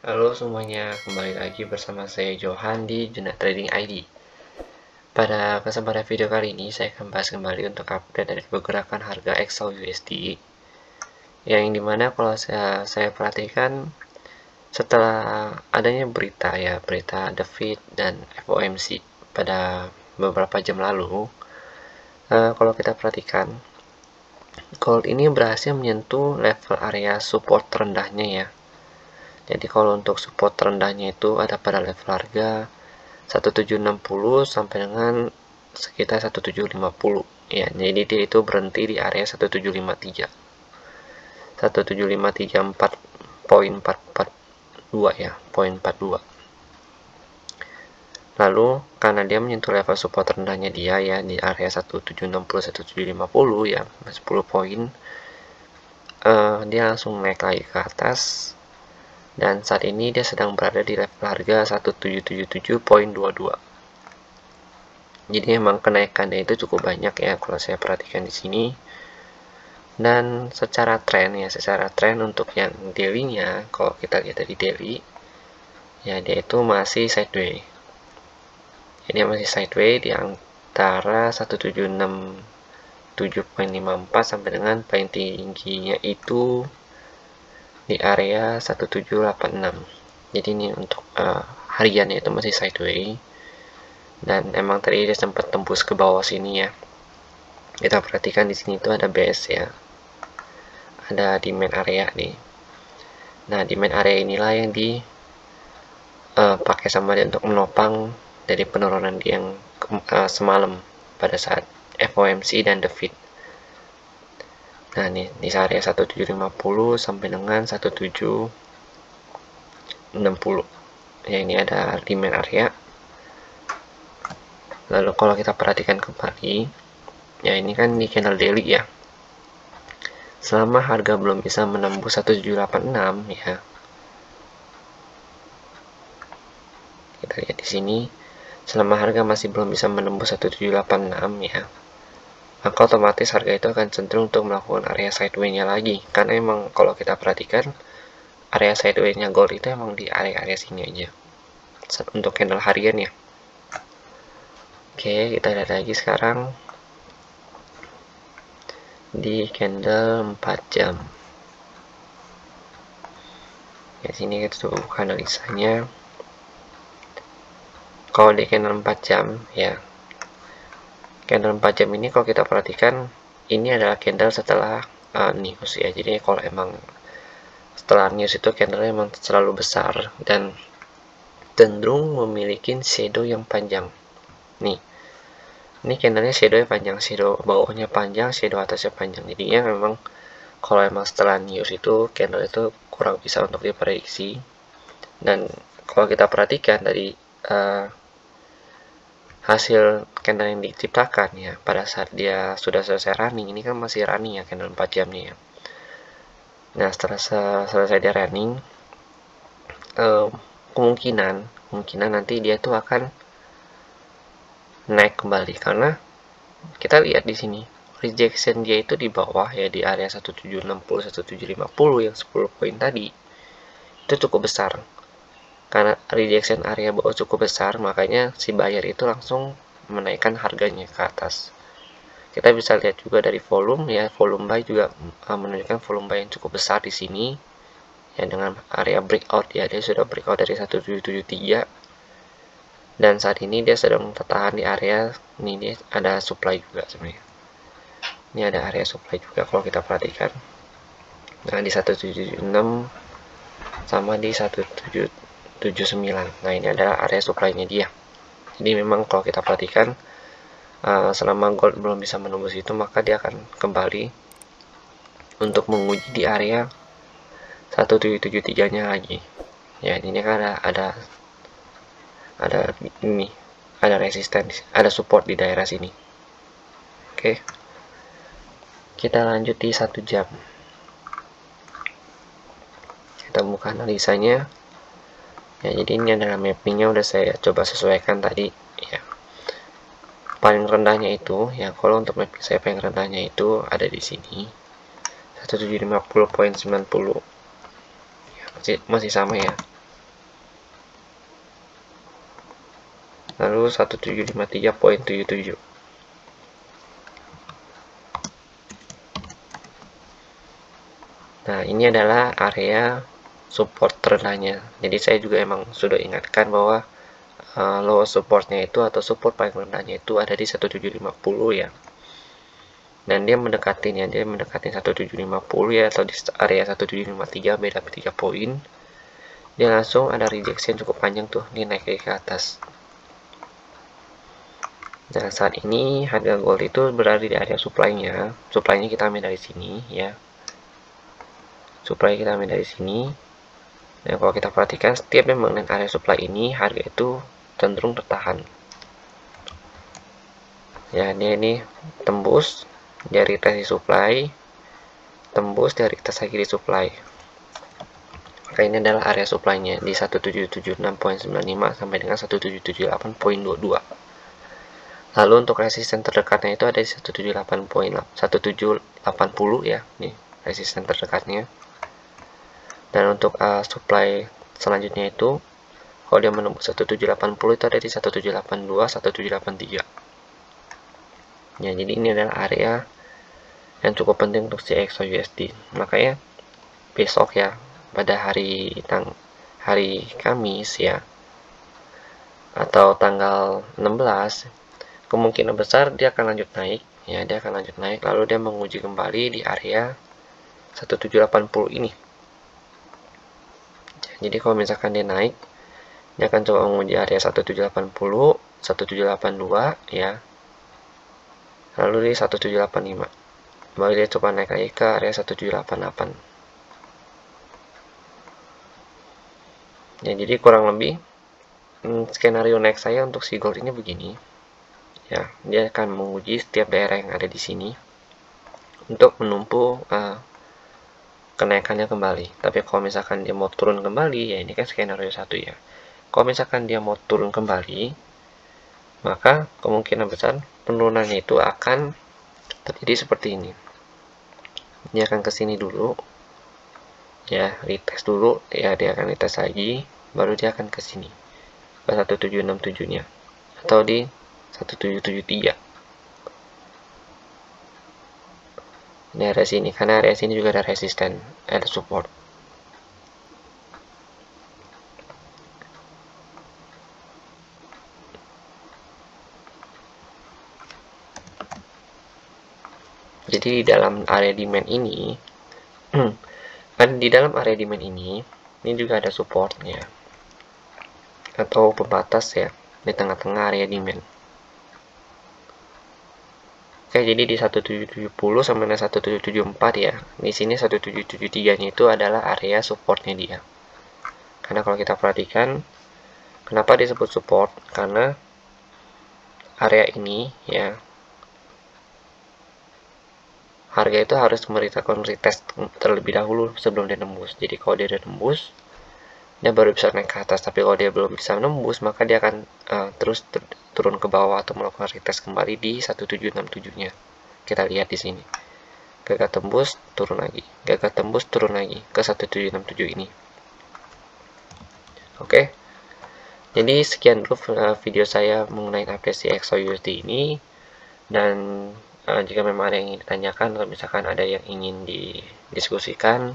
Halo semuanya, kembali lagi bersama saya Johan di Junaid Trading ID. Pada kesempatan video kali ini, saya akan bahas kembali untuk update dari pergerakan harga XAUUSD, yang dimana kalau saya perhatikan setelah adanya berita The Fed dan FOMC pada beberapa jam lalu, kalau kita perhatikan, gold ini berhasil menyentuh level area support terendahnya ya. Jadi kalau untuk support terendahnya itu ada pada level harga 1760 sampai dengan sekitar 1750 ya. Jadi dia itu berhenti di area 1753. 1753.4.442 ya, poin 42. Lalu karena dia menyentuh level support terendahnya dia ya di area 1760 1750 ya, 10 poin, dia langsung naik lagi ke atas. Dan saat ini dia sedang berada di level harga 1777.22. Jadi memang kenaikannya itu cukup banyak ya kalau saya perhatikan di sini. Dan secara tren untuk yang daily-nya, kalau kita lihat dari daily, ya dia itu masih sideways. Jadi masih sideways di antara 1767.54 sampai dengan paling tingginya itu di area 1786. Jadi ini untuk hariannya itu masih sideways, dan emang tadi dia sempat tembus ke bawah sini ya. Kita perhatikan di sini itu ada base ya, ada demand area nih. Nah, demand area inilah yang dipakai sama dia untuk menopang dari penurunan dia yang semalam pada saat FOMC dan The Fed. Nah, nih di area 1750 sampai dengan 1760. Ya, ini ada demand area. Lalu kalau kita perhatikan kembali, ya ini kan di candle daily ya. Selama harga belum bisa menembus 1786 ya. Kita lihat di sini, selama harga masih belum bisa menembus 1786 ya, maka otomatis harga itu akan cenderung untuk melakukan area sideways-nya lagi. Karena emang kalau kita perhatikan, area sideways-nya gold itu emang di area-area sini aja untuk candle harian ya. Oke, kita lihat lagi sekarang di candle 4 jam. Ya, sini kita coba buka analisanya. Kalau di candle 4 jam ya, candle 4 jam ini kalau kita perhatikan, ini adalah candle setelah news ya. Jadi kalau emang setelah news itu candle emang selalu besar dan cenderung memiliki shadow yang panjang. Nih, ini candlenya shadow panjang, shadow bawahnya panjang, shadow atasnya panjang. Jadinya memang kalau emang setelah news itu candle itu kurang bisa untuk diprediksi. Dan kalau kita perhatikan dari hasil candle yang diciptakan ya pada saat dia sudah selesai running, ini kan masih running ya candle 4 jamnya ya. Nah, setelah selesai dia running, kemungkinan nanti dia tuh akan naik kembali, karena kita lihat di sini rejection dia itu di bawah ya, di area 1760 1750 yang 10 poin tadi itu cukup besar. Karena rejection area bawah cukup besar, makanya si buyer itu langsung menaikkan harganya ke atas. Kita bisa lihat juga dari volume ya, volume buy juga menunjukkan volume buy yang cukup besar di sini ya, dengan area breakout ya, dia sudah breakout dari 1773. Dan saat ini dia sedang tertahan di area ini, dia ada supply juga sebenarnya. Ini ada area supply juga kalau kita perhatikan. Nah, di 1776 sama di 1779. Nah, ini adalah area supply-nya dia. Jadi memang kalau kita perhatikan, selama gold belum bisa menembus itu, maka dia akan kembali untuk menguji di area 1773-nya lagi. Ya, ini kan ada ini, ada resistance, ada support di daerah sini. Oke. Kita lanjut di 1 jam. Kita buka analisanya. Ya, jadi ini adalah mappingnya udah saya coba sesuaikan tadi ya. Paling rendahnya itu ya, kalau untuk mapping saya paling rendahnya itu ada di sini 1750.90 ya, masih sama ya. lalu 1753.77. Nah, ini adalah area support terendahnya. Jadi saya juga emang sudah ingatkan bahwa low supportnya itu atau support paling rendahnya itu ada di 1750 ya. Dan dia mendekati 1750 ya, atau di area 1753, beda 3 poin. Dia langsung ada rejection cukup panjang tuh, dia naik ke atas. Nah, saat ini harga gold itu berada di area supply-nya. Supply-nya kita ambil dari sini ya. Supply kita ambil dari sini. Nah, kalau kita perhatikan setiap yang mengenai area supply ini, harga itu cenderung tertahan. Ya, dia ini tembus dari retest di supply, tembus dari retest lagi di supply. Maka ini adalah area supply-nya di 1776.95 sampai dengan 1778.22. Lalu untuk resisten terdekatnya itu ada di 1780 ya, nih resisten terdekatnya. Dan untuk supply selanjutnya itu, kalau dia menembus 1780 itu ada di 1782, 1783. Ya, jadi ini adalah area yang cukup penting untuk si XAUUSD. Makanya besok ya, pada hari Kamis ya, atau tanggal 16, kemungkinan besar dia akan lanjut naik ya, lalu dia menguji kembali di area 1780 ini. Jadi kalau misalkan dia naik, dia akan coba menguji area 1780, 1782 ya, lalu di 1785, baru dia coba naik lagi ke area 1788 ya. Jadi kurang lebih skenario next saya untuk si gold ini begini ya, dia akan menguji setiap daerah yang ada di sini untuk menumpu kenaikannya kembali. Tapi kalau misalkan dia mau turun kembali, ya ini kan skenario 1 ya. Kalau misalkan dia mau turun kembali, maka kemungkinan besar penurunannya itu akan terjadi seperti ini. Dia akan ke sini dulu, ya, retest dulu, ya, dia akan retest lagi, baru dia akan ke sini, ke 1767-nya, atau di 1773. Ini area sini, karena area sini juga ada resisten, ada support. Jadi di dalam area demand ini, di dalam area demand ini juga ada supportnya atau pembatas ya, di tengah-tengah area demand. Oke, jadi di 1770 sampai dengan 1774 ya. Di sini 1773-nya itu adalah area supportnya dia. Karena kalau kita perhatikan, kenapa disebut support? Karena area ini ya, harga itu harus melakukan retest terlebih dahulu sebelum dia nembus. Jadi kalau dia udah nembus, dia baru bisa naik ke atas. Tapi kalau dia belum bisa nembus, maka dia akan terus turun ke bawah atau melakukan retest kembali di 1767-nya. Kita lihat di sini. Gagal tembus, turun lagi. Gagal tembus, turun lagi ke 1767 ini. Oke. Jadi sekian dulu video saya mengenai update si XAUUSD ini. Dan jika memang ada yang ingin ditanyakan atau misalkan ada yang ingin didiskusikan,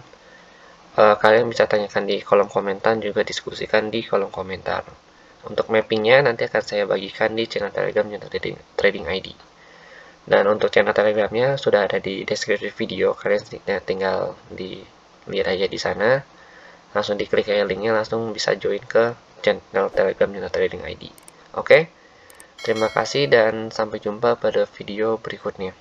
kalian bisa tanyakan di kolom komentar, juga diskusikan di kolom komentar. Untuk mappingnya nanti akan saya bagikan di channel Telegram Trading ID. Dan untuk channel Telegramnya sudah ada di deskripsi video, kalian tinggal lihat aja di sana, langsung diklik aja linknya, langsung bisa join ke channel Telegram Trading ID. Oke, terima kasih dan sampai jumpa pada video berikutnya.